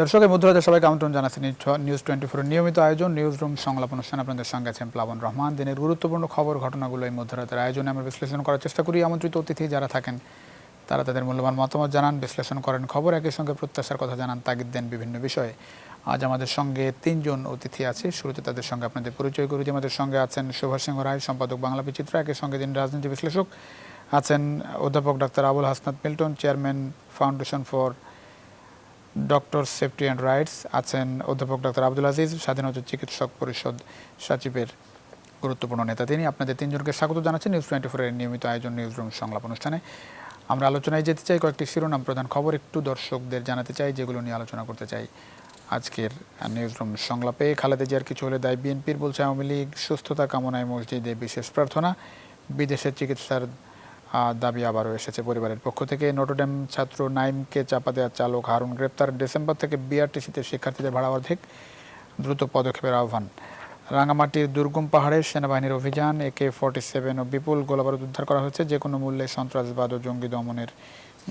দর্শক এই মধ্যরাতে সবাইকে আমন্ত্রণ জানাচ্ছি নিউজ 24 নিয়মিত আয়োজন নিউজ রুম সংলাপ অনুষ্ঠান। আপনাদের সঙ্গে আছেন প্লাবন রহমান। দিনের গুরুত্বপূর্ণ খবর ঘটনাগুলো এই মধ্যরাতের আয়োজনে আমরা বিশ্লেষণ করার চেষ্টা করি। আমন্ত্রিত অতিথি যারা থাকেন তারা তাদের মূল্যবান মতামত জানান, বিশ্লেষণ করেন খবর, একই সঙ্গে প্রত্যাশার কথা জানান, তাগিদ দেন বিভিন্ন বিষয়ে। আজ আমাদের সঙ্গে 3 জন অতিথি আছে। শুরুতে তাদের সঙ্গে আপনাদের পরিচয় করি। আমাদের সঙ্গে আছেন সুভাষ সিংহ রায়, সম্পাদক বাংলা বিচিত্র, একই সঙ্গে যিনি রাজনীতি বিশ্লেষক আছেন অধ্যাপক doctor Abul Hasnat Milton, chairman foundation for doctor safety and rights, আছেন অধ্যাপক ডক্টর আব্দুল আজিজ, স্বাধীনতা চিকিৎসক পরিষদ সচিবের গুরুত্বপূর্ণ নেতা তিনি। আপনাদের 3 জনকে স্বাগত জানাচ্ছি নিউজ 24 এর নিয়মিত আয়োজন নিউজ রুম সংলাপ অনুষ্ঠানে। আমরা আলোচনায় যেতে চাই, কয়েকটি শিরোনাম প্রধান খবর একটু দর্শকদের জানাতে চাই, যেগুলো নিয়ে আলোচনা করতে চাই আজকের নিউজ রুম সংলাপে। খালেদা জিয়ার কিছু হলে দায় বিএনপির, বলছে আওয়ামী লীগ। সুস্থতা কামনায় মসজিদে বিশেষ প্রার্থনা। বিদেশের চিকিৎসার দাবি আবারও এসেছে পরিবারের পক্ষ থেকে। নটরডেম ছাত্র নাইমকে চাপা দেওয়ার চালক হারুন গ্রেপ্তার। ডিসেম্বর থেকে বিআরটিসিতে শিক্ষার্থীদের ভাড়া অর্ধেক, দ্রুত পদক্ষেপের আহ্বান। রাঙামাটির দুর্গম পাহাড়ে সেনাবাহিনীর অভিযান, AK-47 ও বিপুল গোলাবারুদ উদ্ধার করা হয়েছে। যে কোনো মূল্যে সন্ত্রাসবাদ ও জঙ্গি দমনের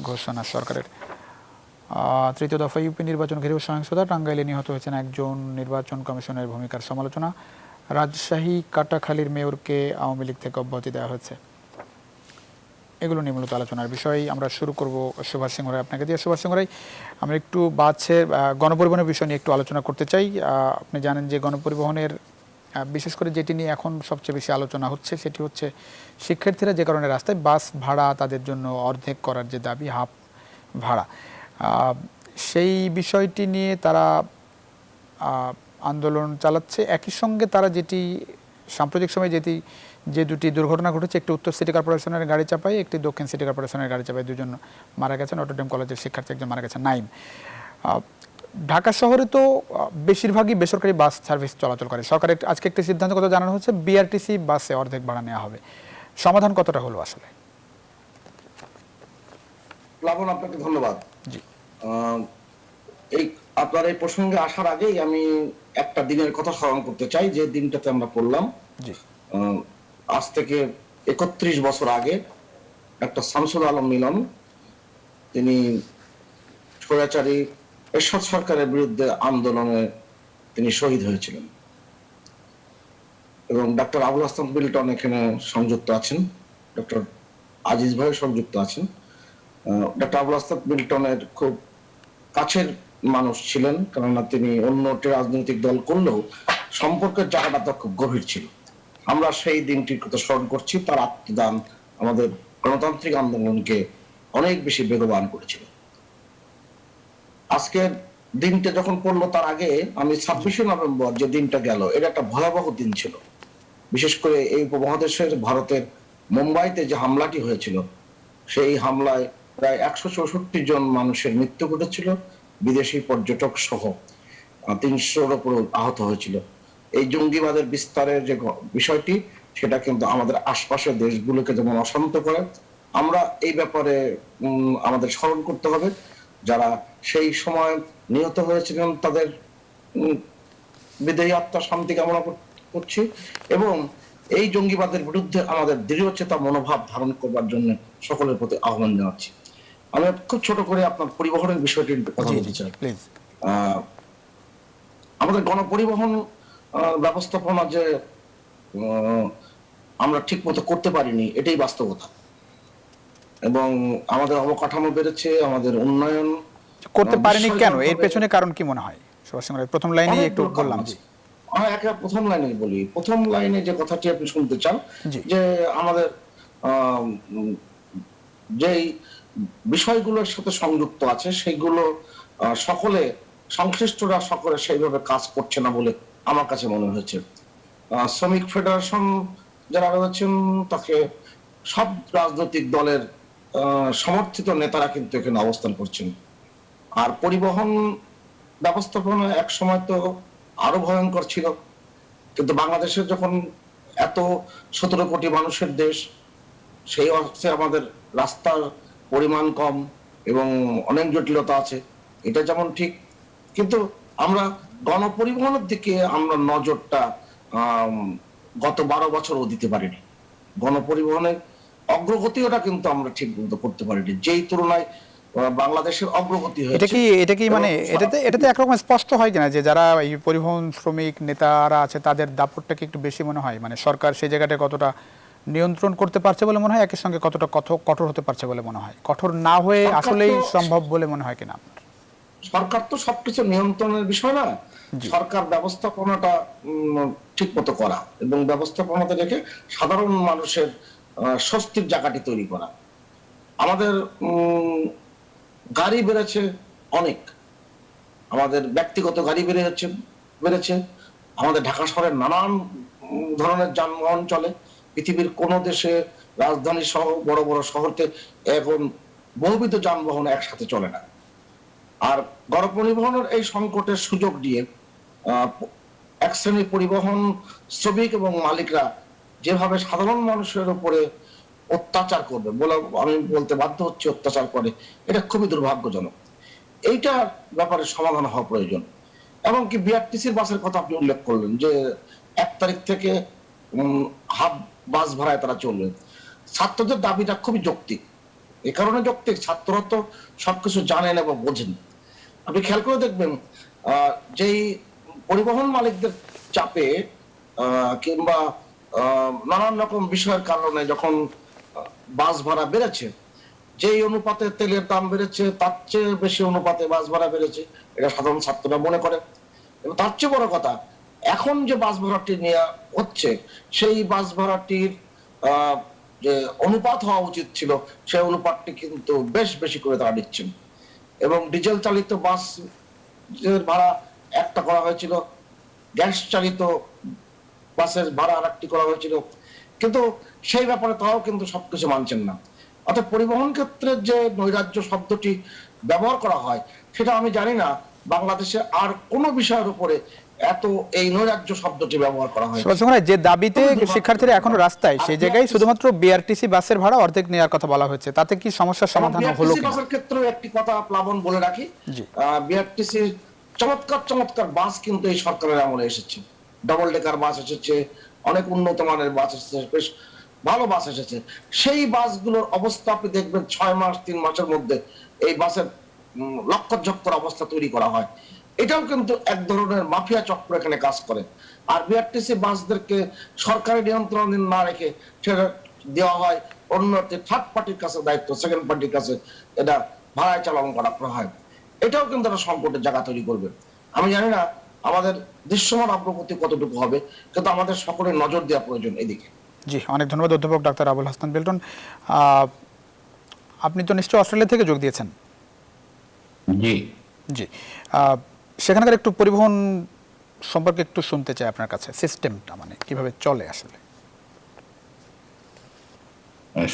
ঘোষণা সরকারের। তৃতীয় দফা ইউপি নির্বাচন ঘিরেও সহিংসতা, টাঙ্গাইলে নিহত হয়েছেন একজন। নির্বাচন কমিশনের ভূমিকার সমালোচনা। রাজশাহী কাটাখালীর মেয়রকে আওয়ামী লীগ থেকে অব্যাহতি দেওয়া হয়েছে। এগুলো নিয়ে মূলত আলোচনার বিষয়। আমরা শুরু করব সুভাষ সিংহ রায় আপনাকে দিয়ে। সুভাষ সিংহ রায়, আমরা একটু বাসের গণপরিবহনের বিষয় নিয়ে একটু আলোচনা করতে চাই। আপনি জানেন যে গণপরিবহনের বিশেষ করে যেটি নিয়ে এখন সবচেয়ে বেশি আলোচনা হচ্ছে সেটি হচ্ছে শিক্ষার্থীরা যে কারণে রাস্তায়, বাস ভাড়া তাদের জন্য অর্ধেক করার যে দাবি, হাফ ভাড়া, সেই বিষয়টি নিয়ে তারা আন্দোলন চালাচ্ছে। একই সঙ্গে তারা যেটি সাম্প্রতিক সময়ে যে দুটি দুর্ঘটনা ঘটেছে, একটি উত্তর সিটি কর্পোরেশনের গাড়ি চাপায়, একটি দক্ষিণ সিটি কর্পোরেশনের গাড়ি চাপায়, দুজন মারা গেছেন। নটরডেম কলেজের শিক্ষার্থী একজন মারা গেছেন, নাইম। ঢাকা শহরে তো বেশিরভাগই বেসরকারি বাস সার্ভিস চলাচল করে। সরকারের আজকে একটি সিদ্ধান্ত কথা জানানো হচ্ছে, বিআরটিসি বাসে অর্ধেক ভাড়া নেওয়া হবে। সমাধান কতটা হলো আসলে? প্লাবন, আপনাকে ধন্যবাদ। জি, এই আপনার এই প্রসঙ্গে আসার আগেই আমি একটা দিনের কথা স্মরণ করতে চাই, যে দিনটাতে আমরা পড়লাম। জি, আজ থেকে 31 বছর আগে একটা শামসুল আলম মিলন, তিনি স্বৈরাচারী এরশাদ সরকারের বিরুদ্ধে আন্দোলনে তিনি শহীদ হয়েছিলেন। এবং ডক্টর আবুল হাসনাত মিল্টন এখানে সংযুক্ত আছেন, ডক্টর আজিজ ভাই সংযুক্ত আছেন। ডক্টর আবুল হাসনাত মিল্টনের খুব কাছের মানুষ ছিলেন, কেননা তিনি অন্য রাজনৈতিক দল করলেও সম্পর্কের জায়গাটা খুব গভীর ছিল। আমরা সেই দিনটির কথা স্মরণ করছি। তার আত্মদান আমাদের গণতান্ত্রিক আন্দোলনকে অনেক বেশি বেগবান করেছিল। আজকের দিনটা যখন পড়লো, তার আগে আমি 26শে নভেম্বর যে দিনটা গেল, এটা একটা ভয়াবহ দিন ছিল। বিশেষ করে এই উপমহাদেশের ভারতের মুম্বাইতে যে হামলাটি হয়েছিল, সেই হামলায় প্রায় 164 জন মানুষের মৃত্যু ঘটেছিল, বিদেশি পর্যটক সহ 300-র উপর আহত হয়েছিল। এই জঙ্গিবাদের বিস্তারের যে বিষয়টি, সেটা কিন্তু আমাদের আশপাশের দেশগুলোকে যেমন অশান্ত করে, আমরা এই ব্যাপারে আমাদের স্মরণ করতে হবে। যারা সেই সময় নিহত হয়েছিলেন তাদের বিদেহী আত্মার শান্তি কামনা করছি, এবং এই জঙ্গিবাদের বিরুদ্ধে আমাদের দৃঢ়চেতা মনোভাব ধারণ করবার জন্য সকলের প্রতি আহ্বান জানাচ্ছি। আমি খুব ছোট করে আপনার পরিবহনের বিষয়টি কথা বলতে চাই। আমাদের গণপরিবহন ব্যবস্থাপনা যে আমরা ঠিক মতো করতে পারিনি, এটাই বাস্তবতা। এবং আমাদের অবকাঠামো বেড়েছে, আমাদের উন্নয়ন করতে পারেনি কেন? এর পেছনে কারণ কি মনে হয়? সুভাষ সিংহ রায়, প্রথম লাইনে একটু বললাম। জি, প্রথম লাইনে বলি। প্রথম লাইনে যে কথাটি আপনি শুনতে চান, যে আমাদের যেই বিষয়গুলোর সাথে সংযুক্ত আছে সেগুলো সকলে, সংশ্লিষ্টরা সকলে সেইভাবে কাজ করছে না বলে আমার কাছে মনে হয়েছে। শ্রমিক ফেডারেশন যারা রয়েছেন, তাকে সব রাজনৈতিক দলের সমর্থিত নেতারা কিন্তু এখানে অবস্থান করছেন। আর পরিবহন ব্যবস্থাপনা এক সময় তো আরো ভয়ঙ্কর ছিল, কিন্তু বাংলাদেশের যখন এত 17 কোটি মানুষের দেশ, সেই অর্থে আমাদের রাস্তার পরিমাণ কম এবং অনেক জটিলতা আছে, এটা যেমন ঠিক। কিন্তু আমরা গণপরিবহনের দিকে আমরা নজরটা গত 12 বছরও দিতে পারিনি। গণপরিবহনের অগ্রগতিটা কিন্তু আমরা ঠিক মতো করতে পারিনি। যেই তুলনায় বাংলাদেশের অগ্রগতি এটা হয়েছে। কি এটা কি মানে এটাতে একরকম স্পষ্ট হয় কিনা যে যারা এই পরিবহন শ্রমিক নেতারা আছে তাদের দাপটটা কি একটু বেশি মনে হয়, মানে সরকার সেই জায়গাটা কতটা নিয়ন্ত্রণ করতে পারছে বলে মনে হয়, একই সঙ্গে কতটা কঠোর হতে পারছে বলে মনে হয়, কঠোর না হয়ে সরকার আসলেই তো সম্ভব বলে মনে হয় কিনা আপনার? সরকার তো সবকিছু নিয়ন্ত্রণের বিষয় না। জি সরকার ব্যবস্থাপনাটা ঠিক মতো করা এবং ব্যবস্থাপনাতে রেখে সাধারণ মানুষের স্বস্তির জায়গাটি তৈরি করা। আমাদের গাড়ি বেড়েছে অনেক, আমাদের ব্যক্তিগত গাড়ি বেড়েছে। আমাদের ঢাকা শহরের নানান ধরনের যানবাহন চলে। পৃথিবীর কোন দেশে রাজধানী সহ বড় বড় শহরতে এখন বহুবিধ যানবাহন একসাথে চলে না। আর গণপরিবহনের এই সংকটের সুযোগ দিয়ে এক শ্রেণীর পরিবহন শ্রমিক এবং মালিকরা যেভাবে সাধারণ মানুষের উপরে অত্যাচার করবে বলে আমি বলতে বাধ্য হচ্ছি, অত্যাচার করে, এটা খুবই দুর্ভাগ্যজনক। এইটার ব্যাপারে সমাধান হওয়া প্রয়োজন। এমনকি বিআরটিসির বাসের কথা আপনি উল্লেখ করলেন যে 1 তারিখ থেকে হাফ বাস ভাড়ায় তারা চলবে। ছাত্রদের দাবিটা খুবই যৌক্তিক। এ কারণে যৌক্তিক, ছাত্ররা তো সবকিছু জানেন এবং বোঝেন। আপনি খেয়াল করে দেখবেন যেই পরিবহন মালিকদের চাপে কিংবা নানান রকম বিষয়ের কারণে যখন বাস ভাড়া বেড়েছে, যেই অনুপাতে তেলের দাম বেড়েছে তার চেয়ে বেশি অনুপাতে বাস ভাড়া বেড়েছে, এটা সাধারণ ছাত্ররা মনে করে। এবং তার চেয়ে বড় কথা, এখন যে বাস ভাড়াটি নেওয়া হচ্ছে সেই বাস ভাড়াটির যে অনুপাত হওয়া উচিত ছিল সেই অনুপাতটি কিন্তু বেশ বেশি করে তারা নিচ্ছেন। এবং ডিজেল চালিত বাসের ভাড়া একটা করা হয়েছিল, গ্যাস চালিত বাসের ভাড়া আরেকটি করা হয়েছিল, কিন্তু সেই ব্যাপারে তাও কিন্তু সবকিছু মানছেন না। অর্থাৎ পরিবহন ক্ষেত্রে যে নৈরাজ্য শব্দটি ব্যবহার করা হয় সেটা আমি জানি না বাংলাদেশে আর কোন বিষয়ের উপরে এত এই নৈরাজ্য শব্দটি ব্যবহার করা হয়। যে দাবিতে শিক্ষার্থীরা এখনো রাস্তায়, সেই জায়গায় শুধুমাত্র বিআরটিসি বাসের ভাড়া অর্ধেক নেওয়ার কথা বলা হয়েছে, তাতে কি সমস্যার সমাধান হলো কিনা? বাসের ক্ষেত্রে একটি কথা প্লাবন বলে রাখি, বিআরটিসি চমৎকার চমৎকার বাস কিন্তু এই সরকারের আমলে এসেছে। ডাবল ডেকার বাস এসেছে, অনেক উন্নত মানের বাস এসেছে, বেশ ভালো বাস এসেছে। সেই বাসগুলোর অবস্থা আপনি দেখবেন 6 মাস 3 মাসের মধ্যে এই বাসের লক্ষঝক্কর অবস্থা তৈরি করা হয়। এটাও কিন্তু এক ধরনের মাফিয়া চক্র এখানে কাজ করে। আর বিআরটিসি বাসদেরকে সরকারি নিয়ন্ত্রণ না রেখে সেটা দেওয়া হয় অন্য থার্ড পার্টির কাছে, দায়িত্ব সেকেন্ড পার্টির কাছে এটা ভাড়ায় চালান করা হয়। এটাও কিন্তু একটা সংকটের জায়গা তৈরি করবে। আমি জানি না আমাদের দৃশ্যমান অগ্রগতি কতটুকু হবে, কিন্তু আমাদের সকলের নজর দেওয়া প্রয়োজন এদিকে। জি, অনেক ধন্যবাদ অধ্যাপক ডাক্তার আবুল হাসান বেল্টন। আপনি তো নিশ্চয়ই অস্ট্রেলিয়া থেকে যোগ দিয়েছেন? জি জি, সেখানকার একটু পরিবহন সম্পর্কে একটু শুনতে চাই আপনার কাছে, সিস্টেমটা মানে কিভাবে চলে আসলে।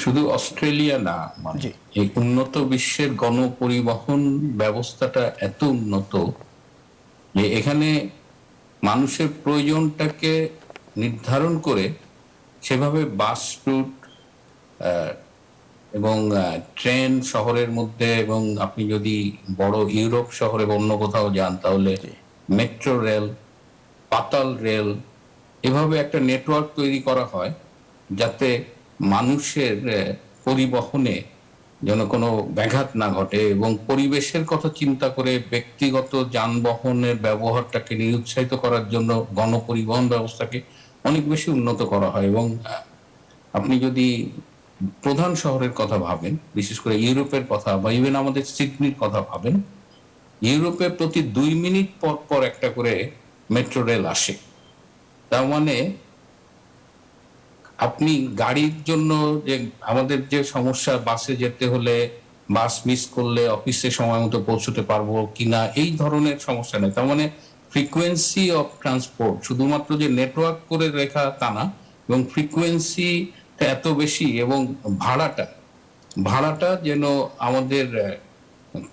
শুধু অস্ট্রেলিয়া না, মানে এই উন্নত বিশ্বের গণপরিবহন ব্যবস্থাটা এত উন্নত যে এখানে মানুষের প্রয়োজনটাকে নির্ধারণ করে সেভাবে বাস রুট এবং ট্রেন শহরের মধ্যে, এবং আপনি যদি বড় ইউরোপ শহরে অন্য কোথাও যান তাহলে মেট্রো রেল, পাতাল রেল, এভাবে একটা নেটওয়ার্ক তৈরি করা হয় যাতে মানুষের পরিবহনে যেন কোনো ব্যাঘাত না ঘটে, এবং পরিবেশের কথা চিন্তা করে ব্যক্তিগত যানবাহনের ব্যবহারটাকে নিরুৎসাহিত করার জন্য গণপরিবহন ব্যবস্থাকে অনেক বেশি উন্নত করা হয়। এবং আপনি যদি প্রধান শহরের কথা ভাবেন, বিশেষ করে ইউরোপের কথা বা ইভেন আমাদের সিডনির কথা ভাবেন, ইউরোপে প্রতি 2 মিনিট পর পর একটা করে মেট্রো রেল আসে। তার মানে আপনি গাড়ির জন্য যে আমাদের যে সমস্যা, বাসে যেতে হলে বাস মিস করলে অফিসে সময় মতো পৌঁছতে পারবো কিনা, এই ধরনের সমস্যা নেই। তার মানে ফ্রিকোয়েন্সি অফ ট্রান্সপোর্ট শুধুমাত্র যে নেটওয়ার্ক করে রেখা তা না, এবং ফ্রিকোয়েন্সি এত বেশি, এবং ভাড়াটা যেন আমাদের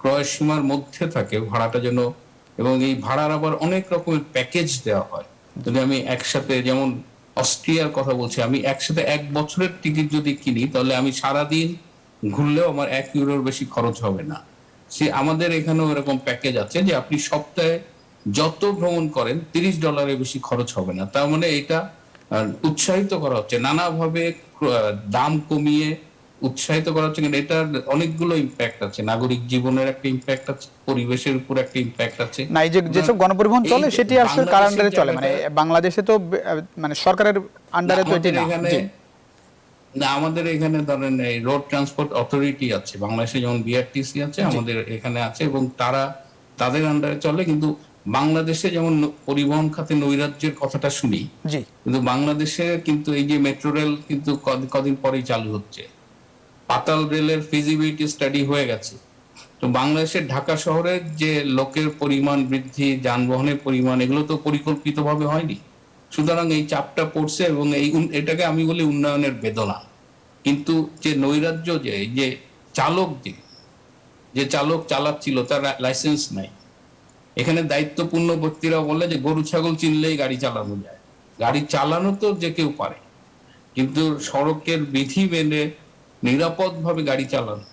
ক্রয় সীমার মধ্যে থাকে, ভাড়াটা যেন, এবং এই ভাড়ার আবার অনেক রকমের প্যাকেজ দেওয়া হয়। যদি আমি একসাথে, যেমন অস্ট্রিয়ার কথা বলছি, আমি একসাথে 1 বছরের টিকিট যদি কিনি তাহলে আমি সারাদিন ঘুরলেও আমার 1 ইউরোর বেশি খরচ হবে না। সে আমাদের এখানেও এরকম প্যাকেজ আছে যে আপনি সপ্তাহে যত ভ্রমণ করেন $30 বেশি খরচ হবে না। তার মানে এটা উৎসাহিত করা হচ্ছে নানাভাবে, দাম কমিয়ে উৎসাহিত করা হচ্ছে, কিন্তু এটার অনেকগুলো ইম্প্যাক্ট আছে। নাগরিক জীবনের একটা ইম্প্যাক্ট আছে, পরিবেশের উপর একটা ইম্প্যাক্ট আছে। না, এই যে যেসব গণপরিবহন চলে সেটি আসলে কার আন্ডারে চলে, মানে বাংলাদেশে তো মানে সরকারের আন্ডারে তো এটি না। জি। না, আমাদের এখানে ধরেন এই রোড ট্রান্সপোর্ট অথরিটি আছে বাংলাদেশে, যেমন বিআরটিসি আছে, আমাদের এখানে আছে, এবং তাদের আন্ডারে চলে। কিন্তু বাংলাদেশে যেমন পরিবহন খাতে নৈরাজ্যের কথাটা শুনি, জি। কিন্তু বাংলাদেশে কিন্তু এই যে মেট্রো রেল কিন্তু কদিন পরেই চালু হচ্ছে, পাতাল রেলের ফিজিবিলিটি স্টাডি হয়ে গেছে। তো বাংলাদেশের ঢাকা শহরের যে লোকের পরিমাণ বৃদ্ধি, যানবাহনের পরিমাণ, এগুলো তো পরিকল্পিতভাবে হয়নি। সুতরাং এই চাপটা পড়ছে, এবং এটাকে আমি বলি উন্নয়নের বেদনা। কিন্তু যে নৈরাজ্য, যে চালক যে চালক চালাচ্ছিল তার লাইসেন্স নাই। এখানে দায়িত্বপূর্ণ ব্যক্তিরা বলে যে গরু ছাগল চিনলেই গাড়ি চালানো যায়। গাড়ি চালানো তো যে কেউ পারে, কিন্তু সড়কের বিধি মেনে নিরাপদভাবে গাড়ি চালানো।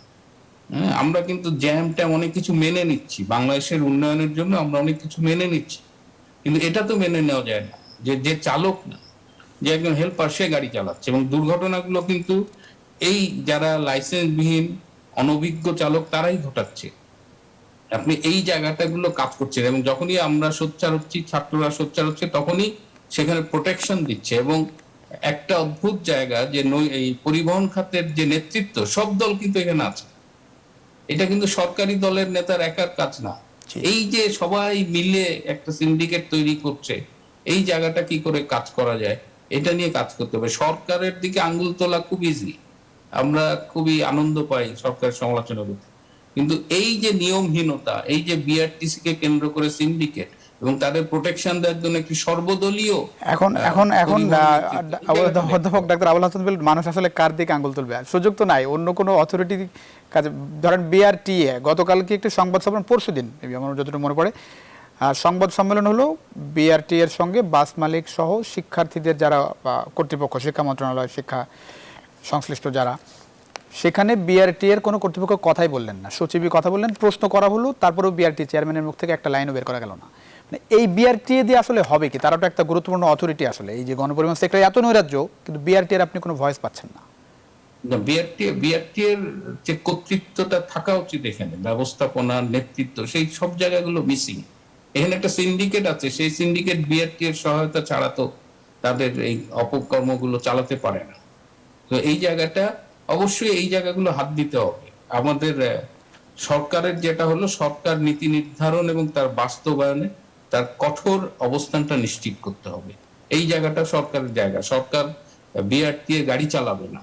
হ্যাঁ, আমরা কিন্তু জ্যাম ট্যাম অনেক কিছু মেনে নিচ্ছি, বাংলাদেশের উন্নয়নের জন্য আমরা অনেক কিছু মেনে নিচ্ছি, কিন্তু এটা তো মেনে নেওয়া যায় না যে চালক না, যে একজন হেল্পার সে গাড়ি চালাচ্ছে। এবং দুর্ঘটনাগুলো কিন্তু এই যারা লাইসেন্সবিহীন অনভিজ্ঞ চালক তারাই ঘটাচ্ছে। আপনি এই জায়গাটাগুলো কাজ করছেন, এবং যখনই আমরা সোচ্চার হচ্ছি, ছাত্ররা সোচ্চার হচ্ছে, তখনই সেখানে প্রোটেকশন দিচ্ছে। এবং একটা অদ্ভুত জায়গা যে এই পরিবহন খাতের যে নেতৃত্ব, সব দল কিন্তু এখানে আছে। এটা কিন্তু সরকারি দলের নেতার একার কাজ না। এই যে সবাই মিলে একটা সিন্ডিকেট তৈরি করছে, এই জায়গাটা কি করে কাজ করা যায়, এটা নিয়ে কাজ করতে হবে। সরকারের দিকে আঙ্গুল তোলা খুব ইজি, আমরা খুবই আনন্দ পাই সরকারের সমালোচনা করতে, কিন্তু এই যে নিয়মহীনতা, এই যে বিআরটিসি কে কেন্দ্র করে সিন্ডিকেট এবং তাদের প্রোটেকশন দেওয়ার জন্য একটি সর্বদলীয় এখন অধ্যাপক ডাক্তার আবুল হাসান বলেন, মানুষ আসলে কার দিকে আঙ্গুল তুলবে? সুযোগ তো নাই অন্য কোনো অথরিটির কাছে। ধরেন বিআরটিএ গতকালকে একটি সংবাদ সম্মেলন, পরশুদিন আমার যতটুকু মনে পড়ে, সংবাদ সম্মেলন হলো বিআরটি এর সঙ্গে বাস মালিক সহ শিক্ষার্থীদের যারা কর্তৃপক্ষ, শিক্ষা মন্ত্রণালয়, শিক্ষা সংশ্লিষ্ট যারা, সেখানে বিআরটি এর কোনো কর্তৃপক্ষ কথাই বললেন না, সচিবই কথা বললেন, প্রশ্ন করা হলো, তারপরেও বিআরটি চেয়ারম্যানের মুখ থেকে একটা লাইনও বের করা গেল না। মানে এই বিআরটি দিয়ে আসলে হবে কি? তারা তো একটা গুরুত্বপূর্ণ অথরিটি আসলে, এই যে গণপরিবহন সেক্টরে এত নৈরাজ্য, কিন্তু বিআরটি এর আপনি কোনো ভয়েস পাচ্ছেন না। বিআরটি এর যে কর্তৃত্বটা থাকা উচিত, এখানে ব্যবস্থাপনা, নেতৃত্ব, সেই সব জায়গাগুলো মিসিং। এখানে একটা সিন্ডিকেট আছে, সেই সিন্ডিকেট বিআরটি এর সহায়তা ছাড়া তো তাদের এই অপকর্মগুলো চালাতে পারে না। তো এই জায়গাটা অবশ্যই, এই জায়গাগুলো হাত দিতে হবে আমাদের। সরকারের যেটা হলো, সরকার নীতি নির্ধারণ এবং তার বাস্তবায়নে তার কঠোর অবস্থানটা নিশ্চিত করতে হবে। এই জায়গাটা সরকারের জায়গা। সরকার বিআরটি এ গাড়ি চালাবে না,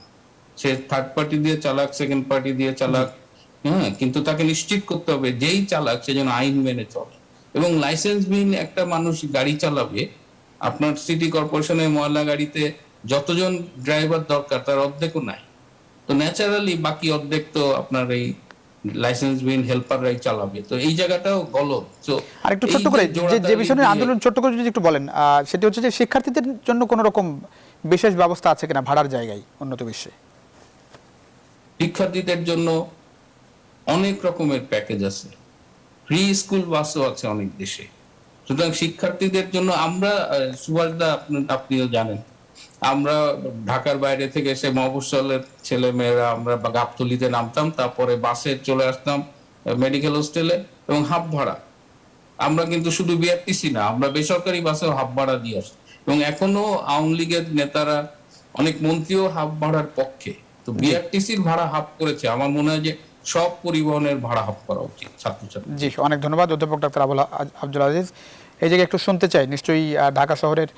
সে থার্ড পার্টি দিয়ে চালাক, সেকেন্ড পার্টি দিয়ে চালাক, হ্যাঁ, কিন্তু তাকে নিশ্চিত করতে হবে যেই চালাক সে যেন আইন মেনে চলে। এবং লাইসেন্সবিহীন একটা মানুষ গাড়ি চালাবে, আপনার সিটি কর্পোরেশনের ময়লা গাড়িতে যতজন ড্রাইভার দরকার তার অর্ধেকও নাই। তো ন্যাচারালি বাকি অর্ধেক তো আপনার এই লাইসেন্সবিহীন হেল্পাররাই চালাবে। তো এই জায়গাটাও গলত। তো আরেকটু ছোট্ট করে যে বিষয়ে আন্দোলন ছোট্ট করে যদি একটু বলেন, সেটি হচ্ছে যে শিক্ষার্থীদের জন্য কোনো রকম বিশেষ ব্যবস্থা আছে কিনা ভাড়ার জায়গায় উন্নত বিশ্বে? শিক্ষার্থীদের জন্য অনেক রকমের প্যাকেজ আছে, ফ্রি স্কুল বাসও আছে অনেক দেশে। সুতরাং শিক্ষার্থীদের জন্য আমরা, সুভাষদা আপনিও জানেন, আমরা ঢাকার বাইরে থেকে এসে মফস্বলের ছেলে মেয়েরা আমরা গাবতলীতে নামতাম, তারপরে বাসে চলে আসতাম মেডিকেল হোস্টেলে, এবং হাফ ভাড়া। আমরা কিন্তু শুধু বিআরটিসি না, আমরা বেসরকারি বাসেও হাফ ভাড়া দিয়ে আসি, এবং এখনো আওয়ামী লীগের নেতারা, অনেক মন্ত্রীও হাফ ভাড়ার পক্ষে। তো বিআরটিসির ভাড়া হাফ করেছে, আমার মনে হয় যে সব পরিবহনের ভাড়া হাফ করা উচিত ছাত্রছাত্রী। জি, অনেক ধন্যবাদ অধ্যাপক ডাক্তার আব্দুল আজিজ। এই জায়গায় একটু শুনতে চাই, নিশ্চয়ই ঢাকা শহরের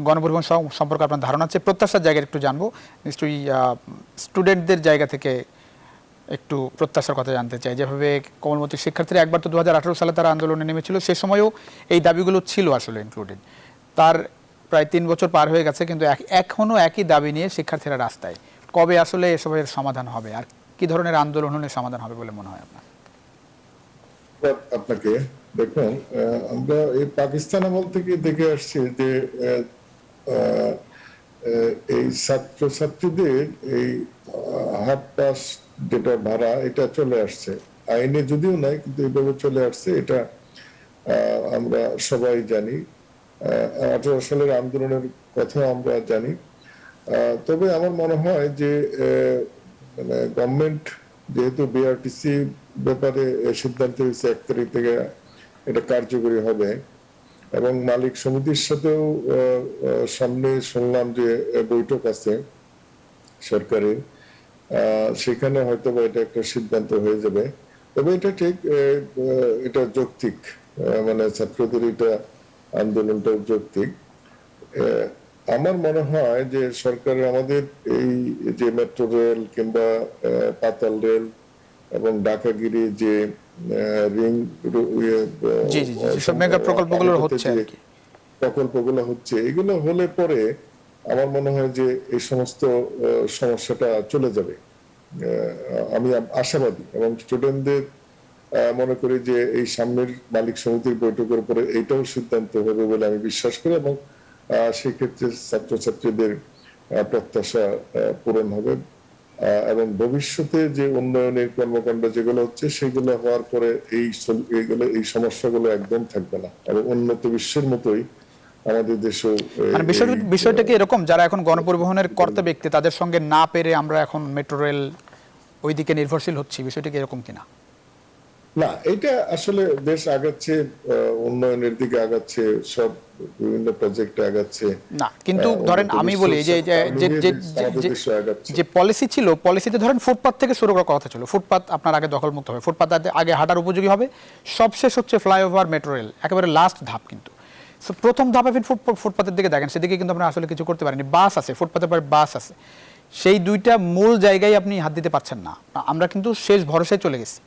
গণপরিবহন সম্পর্কে আপনার ধারণা আছে, প্রত্যাশার জায়গায় একটু জানবো। নিশ্চয়ই স্টুডেন্টদের জায়গা থেকে একটু প্রত্যাশার কথা জানতে চাই। যেভাবে কোমলমতি শিক্ষার্থীরা একবার তো 2018 সালে তারা আন্দোলনে নেমেছিল, সে সময়ও এই দাবিগুলো ছিল আসলে ইনক্লুডেড। তার প্রায় 3 বছর পার হয়ে গেছে, কিন্তু এখনও একই দাবি নিয়ে শিক্ষার্থীরা রাস্তায়। কবে আসলে এসবের সমাধান হবে, আর কি ধরনের আন্দোলন হলে সমাধান হবে বলে মনে হয় আপনার? আপনাকে দেখুন, আমরা এই পাকিস্তান আমল থেকে দেখে আসছি যে এই ছাত্রছাত্রীদের এই হাফ পাস যেটা ভাড়া, এটা চলে আসছে আইনে, যদিও নাই কিন্তু এইভাবে চলে আসছে। এটা আমরা সবাই জানি, 18 সালের আন্দোলনের কথা আমরা জানি। তবে আমার মনে হয় যে মানে গভর্নমেন্ট যেহেতু বিআরটিসি ব্যাপারে সিদ্ধান্ত হয়েছে 1 তারিখ থেকে এটা কার্যকরী হবে, এবং মালিক সমিতির সাথেও সামনে শুনলাম যে বৈঠক আছে সরকারের, সেখানে হয়তো বা এটা একটা সিদ্ধান্ত হয়ে যাবে। তবে এটা ঠিক, এটা যৌক্তিক, মানে ছাত্রদের এটা আন্দোলনটা যৌক্তিক। আমার মনে হয় যে সরকারের আমাদের এই যে মেট্রো রেল কিংবা পাতাল রেল এবং ঢাকাগিরি যে রিং জি জি জি সব মেগা প্রকল্পগুলো হচ্ছে আর কি। প্রকল্পগুলো হচ্ছে, এগুলো হলে পরে আমার মনে হয় যে এই সমস্ত সমস্যাটা চলে যাবে। আমি আশাবাদী, এবং স্টুডেন্টদের মনে করি যে এই সামনের মালিক সমিতির বৈঠকের পরে এইটাও সিদ্ধান্ত হবে বলে আমি বিশ্বাস করি, এবং সেক্ষেত্রে ছাত্রছাত্রীদের প্রত্যাশা পূরণ হবে, এবং ভবিষ্যতে যে উন্নয়নের কর্মকাণ্ড যেগুলো হচ্ছে সেগুলো হওয়ার পরে এই সমস্যাগুলো একদম থাকবে না, এবং উন্নত বিশ্বের মতোই আমাদের দেশেও মানে বিষয়টা কি এরকম, যারা এখন গণপরিবহনের কর্তা ব্যক্তি তাদের সঙ্গে না পেরে আমরা এখন মেট্রো রেল ওইদিকে নির্ভরশীল হচ্ছি, বিষয়টা কি এরকম কিনা? না, এটা আসলে দেশ আগাচ্ছে, উন্নয়নের দিকে আগাচ্ছে, সব বিভিন্ন প্রজেক্টে আগাচ্ছে না, কিন্তু ধরেন আমি বলি যে পলিসি ছিল, পলিসিতে ধরেন ফুটপাত থেকে শুরু করার কথা ছিল, ফুটপাত আপনার আগে দখলমুক্ত হবে, ফুটপাত আগে হাঁটার উপযোগী হবে, সবশেষ হচ্ছে ফ্লাইওভার মেট্রো রেল, একেবারে লাস্ট ধাপ। কিন্তু প্রথম ধাপ আপনি ফুটপাতের দিকে দেখেন, সেদিকে কিন্তু আমরা আসলে কিছু করতে পারিনি। বাস আছে, ফুটপাতের পরে বাস আছে, সেই দুইটা মূল জায়গায় আপনি হাত দিতে পারছেন না, আমরা কিন্তু শেষ ভরসায় চলে গেছি।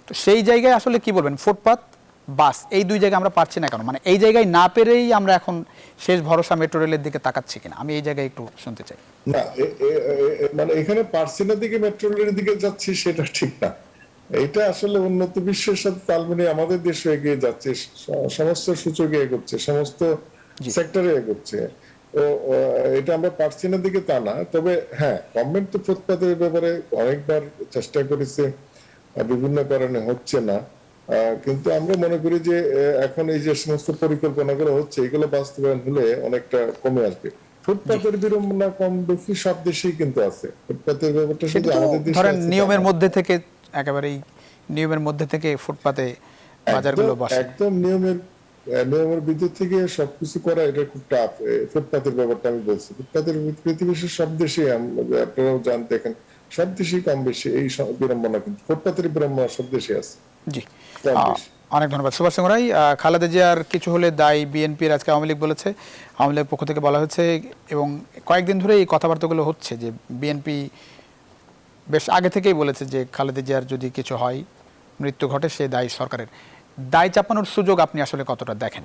তো সেই জায়গায় আসলে কি বলবেন, ফুটপাত বাস এই দুই জায়গায় আমরা পারছি না কেন, মানে এই জায়গায় না পেরেই আমরা এখন শেষ ভরসা মেট্রো রেলের দিকে তাকাচ্ছি কিনা, আমি এই জায়গায় একটু শুনতে চাই। না, মানে এখানে পারছি না দিকে মেট্রো রেলের দিকে যাচ্ছি সেটা ঠিক না। এটা আসলে উন্নত বিশ্বের সাথে তাল মিলিয়ে আমাদের দেশে এগিয়ে যাচ্ছে, সমস্ত সূচকে এগোচ্ছে, সমস্ত সেক্টরে এগোচ্ছে। তো এটা আমরা পারছি না দিকে তা না। তবে হ্যাঁ, গভর্নমেন্ট তো ফুটপাতের ব্যাপারে অনেকবার চেষ্টা করেছে, বিভিন্ন কারণে হচ্ছে না। কিন্তু আমরা মনে করি যে এখন এই যে সমস্ত পরিকল্পনাগুলো হচ্ছে এগুলো বাস্তবায়ন হলে অনেকটা কমে আসবে। ফুটপাতের বিড়ম্বনা কম বেশি সব দেশেই কিন্তু আছে, ফুটপাতের ব্যাপারটা শুধু আমাদের দেশে ধরেন নিয়মের মধ্যে থেকে, একেবারেই নিয়মের মধ্যে থেকে ফুটপাতে বাজারগুলো বসে, একদম নিয়মের ভিতর থেকে সবকিছু করা এটা খুব টাফ। ফুটপাতের ব্যাপারটা আমি বলছি, ফুটপাতের পৃথিবীর সব দেশে আপনারাও জান, দেখেন সব দেশেই কম বেশি এই বিড়ম্বনা, কিন্তু ফুটপাতের বিড়ম্বনা সব দেশে আছে। জি, অনেক ধন্যবাদ সুভাষ সিং রায়। খালেদা জিয়ার কিছু হলে দায়ী বিএনপির, আজকে আওয়ামী লীগ বলেছে, আওয়ামী লীগের পক্ষ থেকে বলা হয়েছে, এবং কয়েকদিন ধরে এই কথাবার্তাগুলো হচ্ছে যে বিএনপি বেশ আগে থেকেই বলেছে যে খালেদা জিয়ার যদি কিছু হয়, মৃত্যু ঘটে, সে দায়ী সরকারের। দায় চাপানোর সুযোগ আপনি আসলে কতটা দেখেন?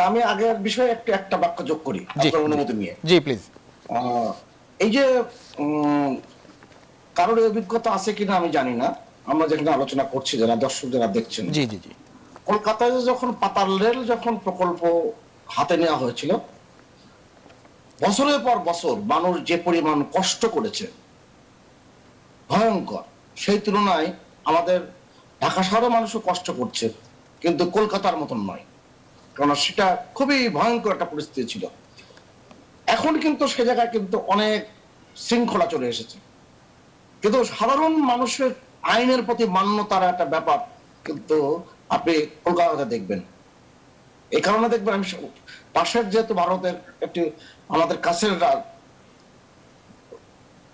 আমি আগের বিষয়ে একটা বাক্য যোগ করি আপনার অনুমতি নিয়ে। জি প্লিজ। এই যে কারোর অভিজ্ঞতা আছে কিনা আমি জানি না, আমরা যেখানে আলোচনা করছি, যারা দর্শক যারা দেখছেন, জি জি জি কলকাতায় যখন পাতাল রেল যখন প্রকল্প হাতে নেওয়া হয়েছিল, বছরের পর বছর মানুষ যে পরিমাণ কষ্ট করেছে ভয়ঙ্কর, সেই তুলনায় আমাদের ঢাকা শহরের মানুষও কষ্ট করছে, কিন্তু কলকাতার মতন নয়, কারণ সেটা খুবই ভয়ঙ্কর একটা পরিস্থিতি ছিল। এখন কিন্তু সে জায়গায় কিন্তু অনেক শৃঙ্খলা চলে এসেছে, কিন্তু সাধারণ মানুষের আইনের প্রতি মান্যতার একটা ব্যাপার কিন্তু আপনি কলকাতাতে দেখবেন। এই কারণে দেখবেন, আমি পাশের যেহেতু ভারতের একটি আমাদের কাছের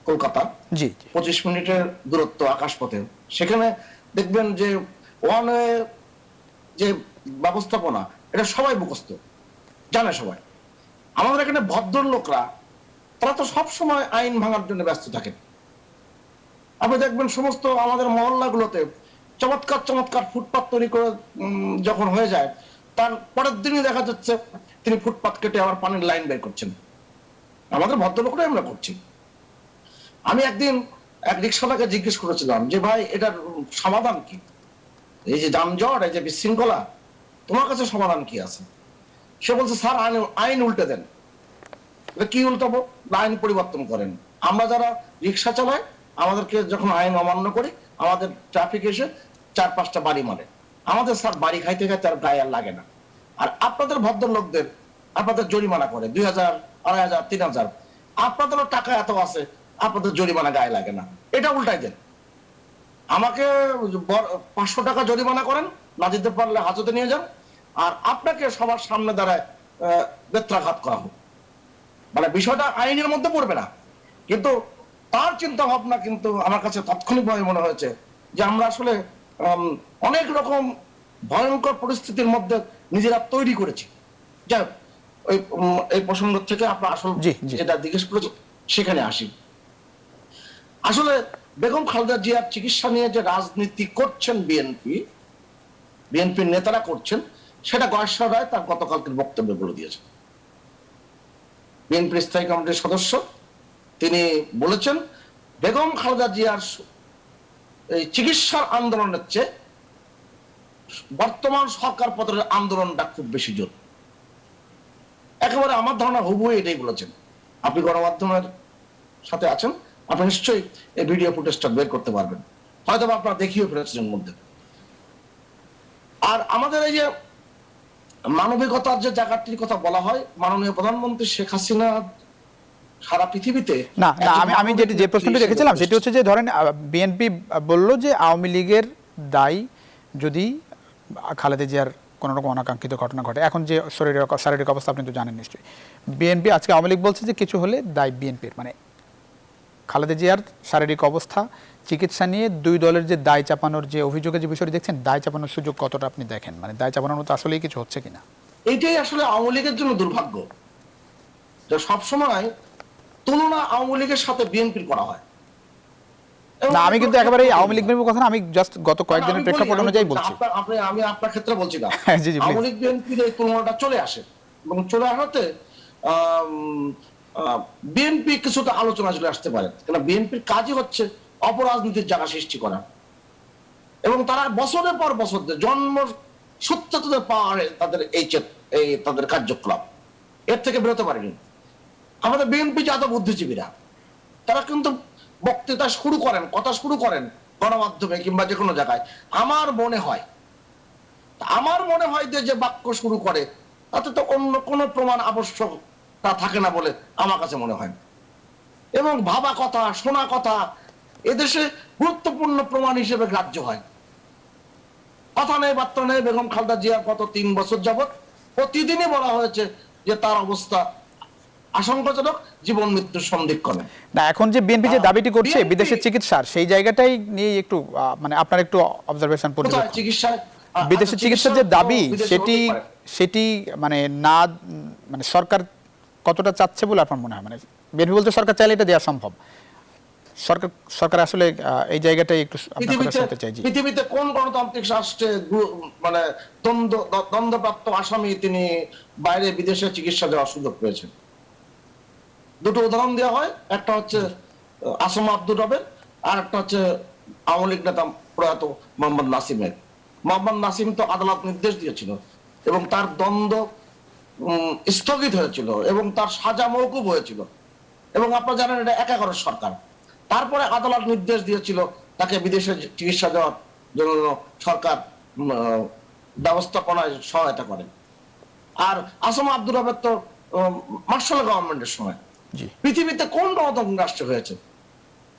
কলকাতা, 25 মিনিটের দূরত্ব আকাশপথে, সেখানে দেখবেন যে ওয়ান ওয়ে যে ব্যবস্থাপনা, এটা সবাই মুখস্থ জানে সবাই। আমাদের এখানে ভদ্রলোকরা তারা তো সব সময় আইন ভাঙার জন্য ব্যস্ত থাকেন। আপনি দেখবেন সমস্ত আমাদের মহল্লাগুলোতে চমৎকার চমৎকার ফুটপাত তৈরি করে যখন হয়ে যায়, তার পরের দিনই দেখা যাচ্ছে তিনি ফুটপাত কেটে আবার পানির লাইন বের করছেন। আমাদের ভদ্রলোকরাই আমরা করছি। আমি একদিন এক রিক্সাওয়ালাকে জিজ্ঞেস করেছিলাম যে ভাই, এটার সমাধান কি? এই যে যানজট, এই যে বিশৃঙ্খলা, তোমার কাছে সমাধান কি আছে? সে বলছে, স্যার আইন উল্টে দেন। কি উল্টাবো? আইন পরিবর্তন করেন। আমরা যারা রিক্সা চালাই, আমাদেরকে যখন আইন অমান্য করি, আমাদের ট্রাফিক এসে 4-5টা বাড়ি মারে, আমাদের স্যার বাড়ি খাইতে খাইতে আর গায়ে আর লাগে না। আর আপনাদের ভদ্রলোকদের আপনাদের জরিমানা করে 2000 2,500 3,000, আপনাদেরও টাকা এত আছে, আপনাদের জরিমানা গায়ে লাগে না, এটা উল্টাই দেন। আমাকে 500 টাকা জরিমানা করেন, না দিতে পারলে হাজতে নিয়ে যান, আর আপনাকে সবার সামনে দাঁড়ায় বেত্রাঘাত করা হোক। মানে বিষয়টা আইনের মধ্যে পড়বে না, কিন্তু তার চিন্তা ভাবনা কিন্তু আমার কাছে তাৎক্ষণিকভাবে মনে হয়েছে যে আমরা আসলে অনেক রকম ভয়ঙ্কর পরিস্থিতির মধ্যে নিজেরা তৈরি করেছি। যাই হোক, এই প্রসঙ্গ থেকে আপনার আসল যেটা জিজ্ঞেস করেছে সেখানে আসি। আসলে বেগম খালেদা জিয়ার চিকিৎসা নিয়ে যে রাজনীতি করছেন বিএনপির নেতারা করছেন, সেটা গয়েশ্বর রায় তার গতকালকের বক্তব্যে বলে দিয়েছেন। বিএনপির স্থায়ী কমিটির সদস্য তিনি বলেছেন বেগম খালেদা জিয়ার এই চিকিৎসার আন্দোলনের চেয়ে বর্তমান সরকার পতনের আন্দোলনটা খুব বেশি জোর। একেবারে আমার ধারণা হুবহু এটাই বলেছেন। আপনি গণমাধ্যমের সাথে আছেন, আপনি নিশ্চয়ই এই ভিডিও ফুটেজটা বের করতে পারবেন, হয়তো আপনারা দেখিও ফেলেছেন মধ্যে। আর আমাদের এই যে মানবিকতার যে জায়গাটির কথা বলা হয়, মাননীয় প্রধানমন্ত্রী শেখ হাসিনা সারা পৃথিবীতে না না আমি যে প্রশ্নটি রেখেছিলাম সেটি হচ্ছে যে ধরেন বিএনপি বলল যে আওয়ামী লীগের দায়ী যদি খালেদা জিয়ার কোনো রকম অনাকাঙ্ক্ষিত ঘটনা ঘটে। এখন যে শারীরিক অবস্থা আপনি তো জানেন নিশ্চয়ই, বিএনপি আজকে আওয়ামী লীগ বলছে যে কিছু হলে দায়ী বিএনপির। মানে খালেদা জিয়ার শারীরিক অবস্থা চিকিৎসা নিয়ে দুই দলের যে দায় চাপানোর যে অভিযোগের যে বিষয়টি দেখছেন, দায় চাপানোর সুযোগ কতটা আপনি দেখেন? মানে দায় চাপানোর মতো আসলেই কিছু হচ্ছে কিনা? এইটাই আসলে আওয়ামী লীগের জন্য দুর্ভাগ্য যে সবসময় তুলনা আওয়ামী লীগের সাথে বিএনপির করা হয়। না আমি কিন্তু একেবারে আওয়ামী লীগ বিএনপির কথা না, আমি জাস্ট গত কয়েকদিনের প্রেক্ষাপট অনুযায়ী বলছি। আমি আপনার ক্ষেত্রে বলছি না, জি জি, আওয়ামী লীগ বিএনপির এই তুলনাটা চলে আসে এবং চলে আসাতে বিএনপি কিছুটা আলোচনা চলে আসতে পারে, কারণ বিএনপির কাজই হচ্ছে অপরাজনীতির জায়গা সৃষ্টি করা, এবং তারা বছরের পর বছর জন্ম সূত্রে পাওয়া তাদের এই তাদের কার্যকলাপ এর থেকে বেরোতে পারেনি। আমাদের বিএনপি জাত বুদ্ধিজীবীরা তারা কিন্তু বক্তৃতা শুরু করেন, কথা শুরু করেন গণমাধ্যমে কিংবা যে কোনো জায়গায়, আমার মনে হয় যে বাক্য শুরু করে তাতে তো অন্য কোনো প্রমাণ আবশ্যকতা থাকে না বলে আমার কাছে মনে হয়। এবং ভাবা কথা, শোনা কথা এদেশে গুরুত্বপূর্ণ প্রমাণ হিসেবে গ্রাহ্য হয়। কথা নেই, বার্তা নেই। বেগম খালেদা জিয়া গত 3 বছর যাবৎ প্রতিদিনই বলা হয়েছে যে তার অবস্থা আশঙ্কাজনক, জীবন মৃত্যুর সন্ধিক্ষণে। না এখন যে বিএনপি যে দাবিটি করছে বিদেশের চিকিৎসার, সেই জায়গাটাটাই নিয়ে একটু মানে আপনার একটু অবজারভেশন পরিবর্তন। চিকিৎসায় বিদেশের চিকিৎসার যে দাবি সেটি মানে না মানে সরকার কতটা চাচ্ছে বলে আপনার মনে হয়? মানে বিএনপি বলতে সরকার চাইলে এটা দেওয়া সম্ভব, সরকার আসলে এই জায়গাটাই একটু আপনার কথা শুনতে চাই। পৃথিবীতে কোন গণতান্ত্রিক রাষ্ট্রে মানে দ্বন্দ্বপ্রাপ্ত আসামি তিনি বাইরে বিদেশে চিকিৎসা দেওয়ার সুযোগ পেয়েছেন? দুটো উদাহরণ দেওয়া হয়, একটা হচ্ছে আসম আব্দুর রবের, আর একটা হচ্ছে আওয়ামী লীগ নেতা প্রয়াত মোহাম্মদ নাসিমের। মোহাম্মদ নাসিম তো আদালত নির্দেশ দিয়েছিল এবং তার দ্বন্দ্ব স্থগিত হয়েছিল এবং তার সাজা মওকুফ হয়েছিল, এবং আপনারা জানেন এটা 11 সরকার। তারপরে আদালত নির্দেশ দিয়েছিল তাকে বিদেশে চিকিৎসা দেওয়ার জন্য সরকার ব্যবস্থাপনায় সহায়তা করে। আর আসম আব্দুর রবের তো মার্শাল গভর্নমেন্টের সময়। পৃথিবীতে কোন গণতান্ত্রিক রাষ্ট্র হয়েছে?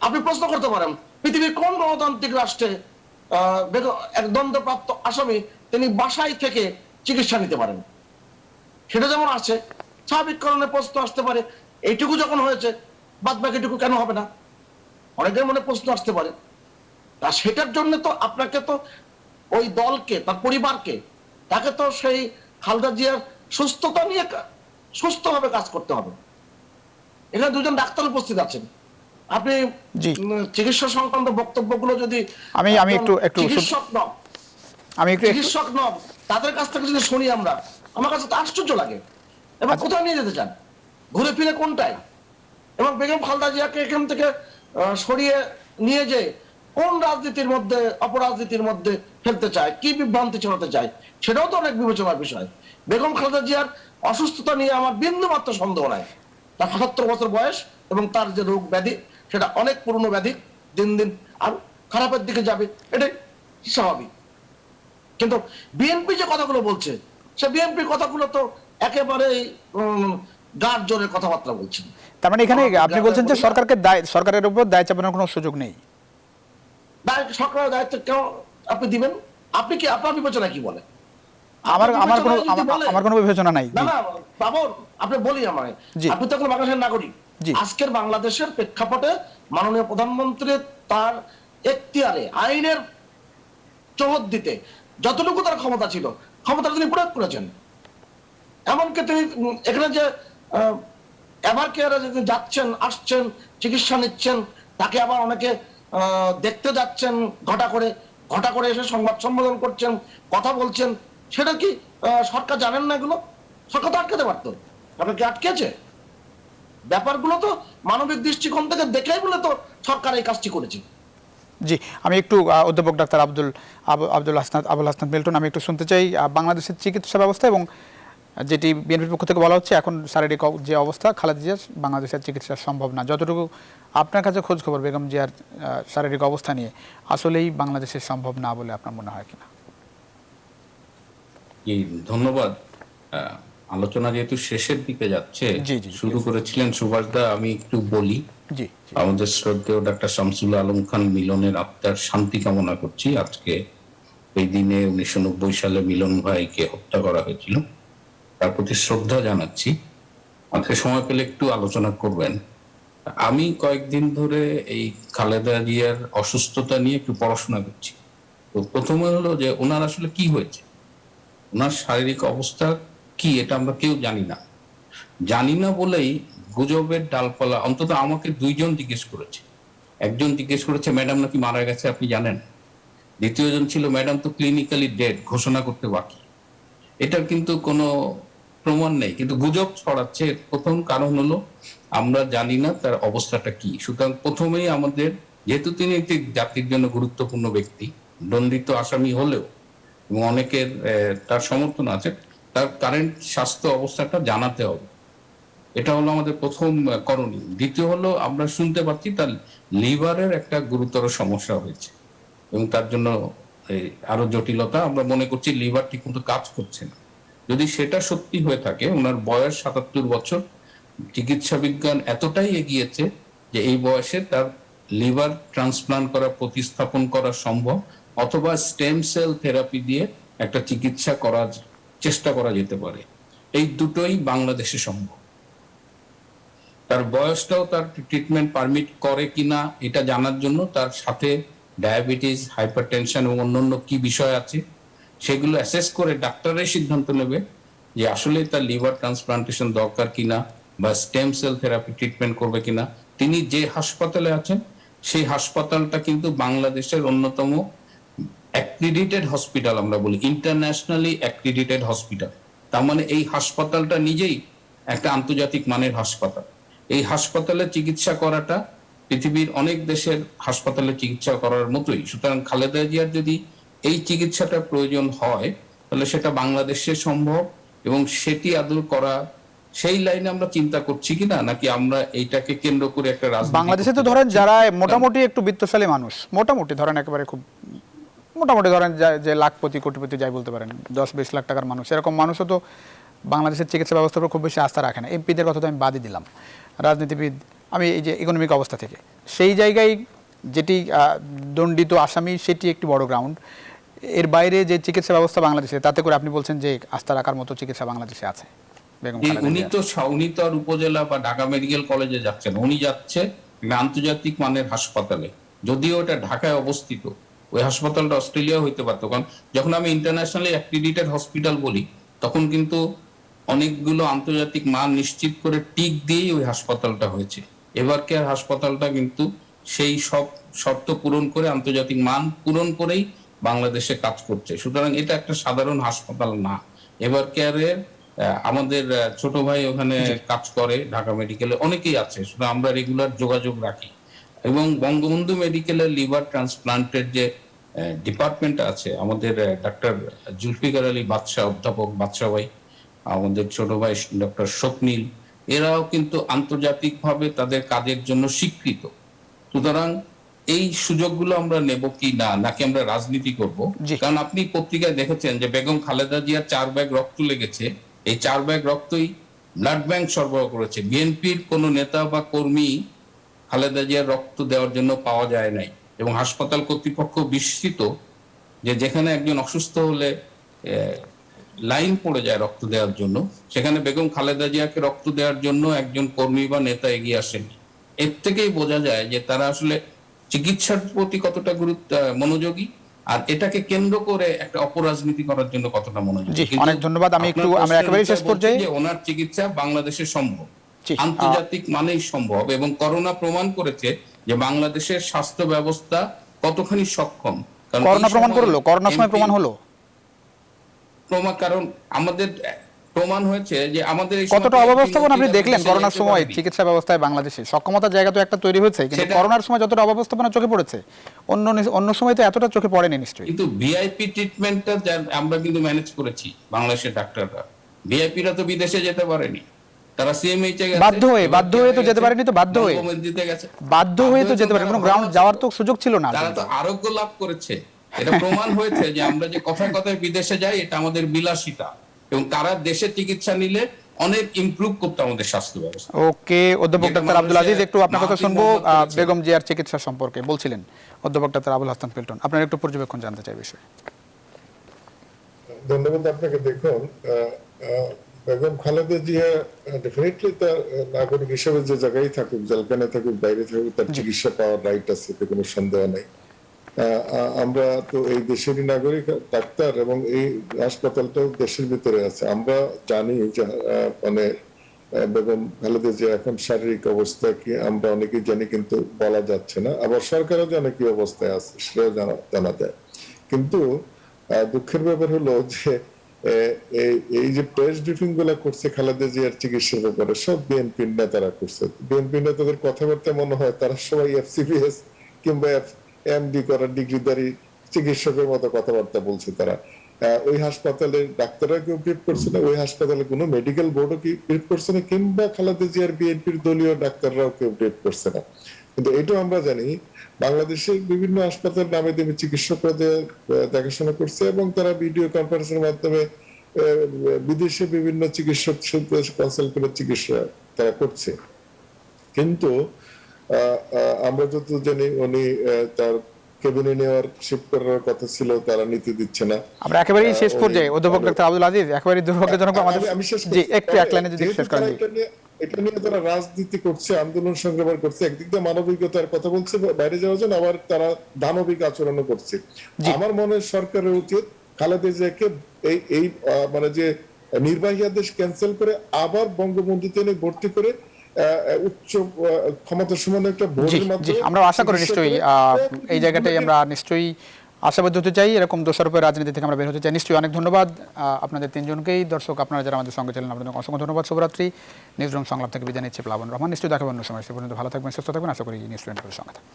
আপনি প্রশ্ন করতে পারেন পৃথিবীর কোন গণতান্ত্রিক রাষ্ট্রে এক দ্বন্দ্বপ্রাপ্ত আসামি তিনি বাসায় থেকে চিকিৎসা নিতে পারেন? সেটা যেমন আছে, স্বাভাবিক কারণে প্রশ্ন আসতে পারে এইটুকু যখন হয়েছে বাদ বাকিটুকু কেন হবে না, অনেকের মনে প্রশ্ন আসতে পারে। তা সেটার জন্য তো আপনাকে তো ওই দলকে, তার পরিবারকে, তাকে তো সেই খালেদা জিয়ার সুস্থতা নিয়ে সুস্থভাবে কাজ করতে হবে। এখানে দুজন ডাক্তার উপস্থিত আছেন, আপনি চিকিৎসা সংক্রান্ত বক্তব্যগুলো যদি আমি একটু চিকিৎসক নন তাদের কাছ থেকে যদি শুনি আমরা, আমার কাছে তো আশ্চর্য লাগে। এবং কোথায় নিয়ে যেতে চান? ঘুরে ফিরে কোনটাই? এবং বেগম খালেদা জিয়াকে এখান থেকে সরিয়ে নিয়ে যে কোন রাজনীতির মধ্যে, অপরাজনীতির মধ্যে ফেলতে চায়, কি বিভ্রান্তি ছড়াতে চায়, সেটাও তো অনেক বিবেচনার বিষয়। বেগম খালেদা জিয়ার অসুস্থতা নিয়ে আমার বিন্দু মাত্র সন্দেহ নাই। তার ৭৭ বছর বয়স এবং তার যে রোগ ব্যাধি সেটা অনেক পুরনো ব্যাধি, দিন দিন আর খারাপের দিকে যাবে, এটাই স্বাভাবিক। কিন্তু বিএনপি যে কথাগুলো বলছে, সে বিএনপির কথাগুলো তো একেবারে গাঢ় জোরে কথাবার্তা বলছেন। তার মানে এখানে আমাকে আপনি বলছেন যে গ্রেপ্তার করবে না। সরকারের উপর দায় চাপানোর কোনো সুযোগ নেই। সরকারের দায়িত্ব কেন আপনি দিবেন? আপনি কি আপনার বিবেচনা কি বলে? আমার আপনার আমার কোনো বিবেচনায় যদি বলে- আমার কোনো বিবেচনা নাই। না জি না বাবর, আপনি বলি আমায়, জি। আপনি তো এখন বাংলাদেশের নাগরিক। জি। আজকের বাংলাদেশের প্রেক্ষাপটে মাননীয় প্রধানমন্ত্রী তার এখতিয়ারে আইনের চৌহদ দিতে যতটুকু তার ক্ষমতা ছিল, ক্ষমতা তিনি প্রয়োগ করেছেন। এমনকি তিনি এখানে যে এভার কেয়ারে যদি যাচ্ছেন, আসছেন, চিকিৎসা নিচ্ছেন, তাকে আবার অনেকে দেখতে যাচ্ছেন ঘটা করে এসে সংবাদ সম্মেলন করছেন, কথা বলছেন, সেটা কি সরকার জানেন না? এগুলো সরকার তো আটকাতে পারতো, আপনার কি আটকেছে? ব্যাপারগুলো তো মানবিক দৃষ্টিকোণ থেকে দেখেই বলে তো সরকার এই কাজটি করেছে। জি, আমি একটু অধ্যাপক ডাক্তার আবুল হাসনাত মিল্টন, আমি একটু শুনতে চাই বাংলাদেশের চিকিৎসা ব্যবস্থা এবং যেটি বিএনপির পক্ষ থেকে বলা হচ্ছে এখন শারীরিক যে অবস্থা খালেদা জিয়ার বাংলাদেশের চিকিৎসা সম্ভব না। যতটুকু আপনার কাছে খোঁজ খবর বেগম জিয়ার শারীরিক অবস্থা নিয়ে, আসলেই বাংলাদেশের সম্ভব না বলে আপনার মনে হয় কিনা? জি, ধন্যবাদ। আলোচনা যেহেতু শেষের দিকে যাচ্ছে, জি, জি, শুরু করেছিলেন সুভাষ দা, আমি একটু বলি। জি আমাদের শ্রদ্ধেয় ডাক্তার শামসুল আলম খান মিলনের আত্মার শান্তি কামনা করছি। আজকে এই দিনে 1990 সালে মিলন ভাইকে হত্যা করা হয়েছিল, তার প্রতি শ্রদ্ধা জানাচ্ছি। আজকে সময় পেলে একটু আলোচনা করবেন। আমি কয়েকদিন ধরে এই খালেদা জিয়ার অসুস্থতা নিয়ে একটু পড়াশোনা করছি। তো প্রথমে হলো যে ওনার আসলে কি হয়েছে, ওনার শারীরিক অবস্থা কি, এটা আমরা কেউ জানি না বলেই গুজবের ডালপালা অন্তত আমাকে দুইজন জিজ্ঞেস করেছে। একজন জিজ্ঞেস করেছে ম্যাডাম নাকি মারা গেছে, আপনি জানেন? দ্বিতীয়জন ছিল ম্যাডাম তো ক্লিনিক্যালি ডেড, ঘোষণা করতে বাকি। এটার কিন্তু কোনো প্রমাণ নেই, কিন্তু গুজব ছড়াচ্ছে। প্রথম কারণ হলো আমরা জানি না তার অবস্থাটা কি। সুতরাং প্রথমেই আমাদের, যেহেতু তিনি একটি জাতির জন্য গুরুত্বপূর্ণ ব্যক্তি, দণ্ডিত আসামি হলেও এবং অনেকের তার সমর্থন আছে, তার কারেন্ট স্বাস্থ্য অবস্থাটা জানাতে হবে। এটা হলো আমাদের প্রথম করণীয়। দ্বিতীয় হলো আমরা শুনতে পাচ্ছি তার লিভারের একটা গুরুতর সমস্যা হয়েছে এবং তার জন্য আরো জটিলতা। আমরা মনে করছি লিভার ঠিক মতো কাজ করছে না। যদি সেটা সত্যি হয়ে থাকে, ওনার বয়স 77 বছর, চিকিৎসা বিজ্ঞান এতটাই এগিয়েছে যে এই বয়সে তার লিভার ট্রান্সপ্লান্ট করা, প্রতিস্থাপন করা সম্ভব, অথবা স্টেম সেল থেরাপি দিয়ে একটা চিকিৎসা করার চেষ্টা করা যেতে পারে। এই দুটোই বাংলাদেশে সম্ভব। তার বয়সটাও তার ট্রিটমেন্ট পারমিট করে কিনা এটা জানার জন্য তার সাথে ডায়াবেটিস, হাইপারটেনশন এবং অন্যান্য কি বিষয় আছে সেগুলো অ্যাসেস করে ডাক্তারের সিদ্ধান্ত নেবে যে আসলে তার লিভার ট্রান্সপ্লান্টেশন দরকার কিনা বা স্টেম সেল থেরাপি ট্রিটমেন্ট করবে কিনা। তিনি যে হাসপাতালে আছেন সেই হাসপাতালটা কিন্তু বাংলাদেশের অন্যতম অ্যাক্রিডিটেড হসপিটাল, আমরা বলি ইন্টারন্যাশনালি অ্যাক্রিডিটেড হসপিটাল। তার মানে এই হাসপাতালটা নিজেই একটা আন্তর্জাতিক মানের হাসপাতাল। এই হাসপাতালে চিকিৎসা করাটা পৃথিবীর অনেক দেশের হাসপাতালে চিকিৎসা করার মতোই। সুতরাং খালেদা জিয়ার যদি এই চিকিৎসাটা প্রয়োজন হয় তাহলে সেটা বাংলাদেশে সম্ভব, এবং সেটি আদৌ করা সেই লাইনে আমরা চিন্তা করছি কিনা, নাকি আমরা এইটাকে কেন্দ্র করে একটা রাজনীতি। বাংলাদেশে তো ধরেন যারা মোটামুটি একটু বিত্তশালী মানুষ, মোটামুটি ধরেন একেবারে খুব মোটামুটি ধরেন যে লাখপতি কোটিপতি যাই বলতে পারেন, 10-20 লাখ টাকার মানুষ, এরকম মানুষও তো বাংলাদেশের চিকিৎসা ব্যবস্থার উপর খুব বেশি আস্থা রাখে না। এমপিদের কথা তো আমি বাদই দিলাম, রাজনীতিবিদ, আমি এই যে ইকোনমিক অবস্থা থেকে সেই জায়গায় যেটি দণ্ডিত আসামি সেটি একটি বড় গ্রাউন্ড। এর বাইরে যে চিকিৎসা ব্যবস্থা বাংলাদেশে, তাতে করে আপনি বলছেন যে আস্থা রাখার মতো চিকিৎসা বাংলাদেশে আছে। উনি তো আর উপজেলা বা ঢাকা মেডিকেল কলেজে যাচ্ছেন, উনি যাচ্ছে আন্তর্জাতিক মানের হাসপাতালে। যদিও এটা ঢাকায় অবস্থিত, ওই হাসপাতালটা অস্ট্রেলিয়া হইতে পারতো। কারণ যখন আমি ইন্টারন্যাশনালি অ্যাক্রিডিটেড হসপিটাল বলি তখন কিন্তু অনেকগুলো আন্তর্জাতিক মান নিশ্চিত করে টিক দিয়েই ওই হাসপাতালটা হয়েছে। এবার কেয়ার হাসপাতালটা কিন্তু সেই সব শর্ত পূরণ করে, আন্তর্জাতিক মান পূরণ করেই বাংলাদেশে কাজ করছে। সুতরাং এটা একটা সাধারণ হাসপাতাল না। এবার কেয়ারের আমাদের ছোট ভাই ওখানে কাজ করে, ঢাকা মেডিকেলে অনেকেই আছে, সুতরাং আমরা রেগুলার যোগাযোগ রাখি। এবং বঙ্গবন্ধু মেডিকেলের লিভার ট্রান্সপ্লান্টের যে ডিপার্টমেন্ট আছে, আমাদের ডাক্তার জুলফিকার আলী বাদশাহ, অধ্যাপক বাদশাহ ভাই, আমাদের ছোট ভাই ডক্টর স্বপ্নীল, এরাও কিন্তু আন্তর্জাতিকভাবে তাদের কাজের জন্য স্বীকৃত। সুতরাং এই সুযোগগুলো আমরা নেব কি না, নাকি আমরা রাজনীতি করব? কারণ আপনি পত্রিকায় দেখেছেন যে বেগম খালেদা জিয়ার 4 ব্যাগ রক্ত লেগেছে। এই 4 ব্যাগ রক্তই ব্লাড ব্যাংক সরবরাহ করেছে। বিএনপির কোন নেতা বা কর্মী খালেদা জিয়ার রক্ত দেওয়ার জন্য পাওয়া যায় নাই, এবং হাসপাতাল কর্তৃপক্ষ বিস্মিত যে যেখানে একজন অসুস্থ হলে লাইন পড়ে যায় রক্ত দেওয়ার জন্য, সেখানে বেগম খালেদা জিয়াকে রক্ত দেওয়ার জন্য একজন কর্মী বা নেতা এগিয়ে আসেনি। এর থেকেই বোঝা যায় যে তারা আসলে চিকিৎসার প্রতি কতটা মনোযোগী, আর এটাকে কেন্দ্র করে একটা অপরাজনীতি করার জন্য কতটা মনোযোগী। জি, অনেক ধন্যবাদ। আমরা একেবারে শেষ পর্যায়ে ওনার চিকিৎসা বাংলাদেশে সম্ভব, জি, আন্তর্জাতিক মানেই সম্ভব, এবং করোনা প্রমাণ করেছে যে বাংলাদেশের স্বাস্থ্য ব্যবস্থা কতখানি সক্ষম। করোনা প্রমাণ করলো, করোনার সময় প্রমাণ হলো কারণ আমাদের প্রমাণ হয়েছে যে আমাদের কতটা অব্যবস্থাপনা আপনি দেখলেন করোনার সময় চিকিৎসা ব্যবস্থায় বাংলাদেশে। সক্ষমতার জায়গা তো একটা তৈরি হয়েছে, কিন্তু করোনার সময় যতটা অব্যবস্থাপনা চোখে পড়েছে অন্য সময় তো এতটা চোখে পড়েনি নিশ্চয়ই। কিন্তু ভিআইপি ট্রিটমেন্টটা আমরা কিন্তু ম্যানেজ করেছি বাংলাদেশের ডাক্তাররা। ভিআইপিরা তো বিদেশে যেতে পারেনি, তারা সিএমএইচে গেছে, বাধ্য হয়ে তো যেতে পারেনি, তো বাধ্য হয়ে তো যেতে পারেনি, কোনো গ্রাউন্ড যাওয়ার তো সুযোগ ছিল না। তারা তো আরোগ্য লাভ করেছে। এটা প্রমাণ হয়েছে যে আমরা যে কথায় কথায় বিদেশে যাই এটা আমাদের বিলাসিতা, এবং তারা দেশে চিকিৎসা নিলে অনেক ইমপ্রুভ করতে আমাদের স্বাস্থ্য ব্যবস্থা। ওকে, অধ্যাপক ডাক্তার আব্দুল আজিজ, একটু আপনার কথা শুনবো বেগম জিয়ার চিকিৎসা সম্পর্কে বলছিলেন অধ্যাপক ডাক্তার আবুল হাসান পিল্টন, আপনার একটু পর্যবেক্ষণ জানতে চাই বিষয়ে। ধন্যবাদ আপনাকে। দেখুন, বেগম খালেদা জিয়া ডেফিনেটলি তার নাগরিক হিসেবে যে জায়গায় থাকুক, জেলখানায় থাকুক, বাইরে থাকুক, তার চিকিৎসা পাওয়ার রাইট আছে, এতে কোনো সন্দেহ নেই। আমরা তো এই দেশেরই নাগরিক, ডাক্তার, এবং এই হাসপাতালটাও দেশের ভিতরে আছে। আমরা জানি যে মানে বেগম খালেদা জিয়া এখন শারীরিক অবস্থা কি আমরা অনেকেই জানি, কিন্তু বলা যাচ্ছে না। আবার সরকারও জানে কি অবস্থায় আছে, সেটাও জানা যায়। কিন্তু দুঃখের ব্যাপার হলো যে এই যে প্রেস ব্রিফিং গুলা করছে খালেদা জিয়ার চিকিৎসার ব্যাপারে, সব বিএনপির নেতারা করছে। বিএনপি নেতাদের কথাবার্তা মনে হয় তারা সবাই এফসিপিএস কিংবা এমডি করা ডিগ্রিধারী চিকিৎসকের মতো কথাবার্তা বলছে। তারা ওই হাসপাতালে ডাক্তাররা কেউ ব্রিফ করছে না, ওই হাসপাতালে কোনো মেডিকেল বোর্ডও কি ব্রিফ করছে না, কিংবা খালেদা জিয়ার বিএনপির দলীয় ডাক্তাররাও কেউ ব্রিফ করছে না। কিন্তু এটাও আমরা জানি বাংলাদেশের বিভিন্ন হাসপাতাল নামে দেবে চিকিৎসকরা দেখাশোনা করছে, এবং তারা ভিডিও কনফারেন্সের মাধ্যমে বিদেশে বিভিন্ন চিকিৎসক কনসাল্ট করে চিকিৎসা তারা করছে। কিন্তু আমরা যত জানি উনি তার কেবিনে নেওয়ার শিফট করার কথা ছিল, তারা নিতে দিচ্ছে না। আমরা একেবারেই শেষ পর্যায়ে অধ্যাপক ডাক্তার আব্দুল আজিজ, একেবারেই দুর্ভাগ্যজনক আমাদের, জি একটু এক লাইনে যদি শেষ করেন। এটা নিয়ে তারা রাজনীতি করছে, আন্দোলন সংগ্রাম করছে, একদিক দিয়ে মানবিকতার কথা বলছে বাইরে যাওয়ার জন্য, আবার তারা দানবিক আচরণও করছে। আমার মনে হয় সরকারের উচিত খালেদা জিয়াকে এই মানে যে নির্বাহী আদেশ ক্যান্সেল করে আবার বঙ্গবন্ধুতে এনে ভর্তি করে উচ্চ ক্ষমতা সমান একটা বোর্ডের মাধ্যমে, আমরা আশা করি নিশ্চয়ই এই জায়গাটাই আমরা নিশ্চয়ই আশাবাদী হতে চাই, এরকম দোষারোপের রাজনীতি থেকে আমরা বের হতে চাই। নিশ্চয়ই অনেক ধন্যবাদ আপনাদের তিনজনকেই। দর্শক আপনারা যারা আমাদের সঙ্গে ছিলেন আপনাদের অসংখ্য ধন্যবাদ। শুভরাত্রি। নিউজরুম সংলাপ থেকে বিদায় নিচ্ছে প্লাবন রহমান। নিশ্চয়ই দেখাবেন অন্য সময়। সে পর্যন্ত ভালো থাকবেন, সুস্থ থাকবেন। আশা করি নিউজ 24 সঙ্গে থাকবেন।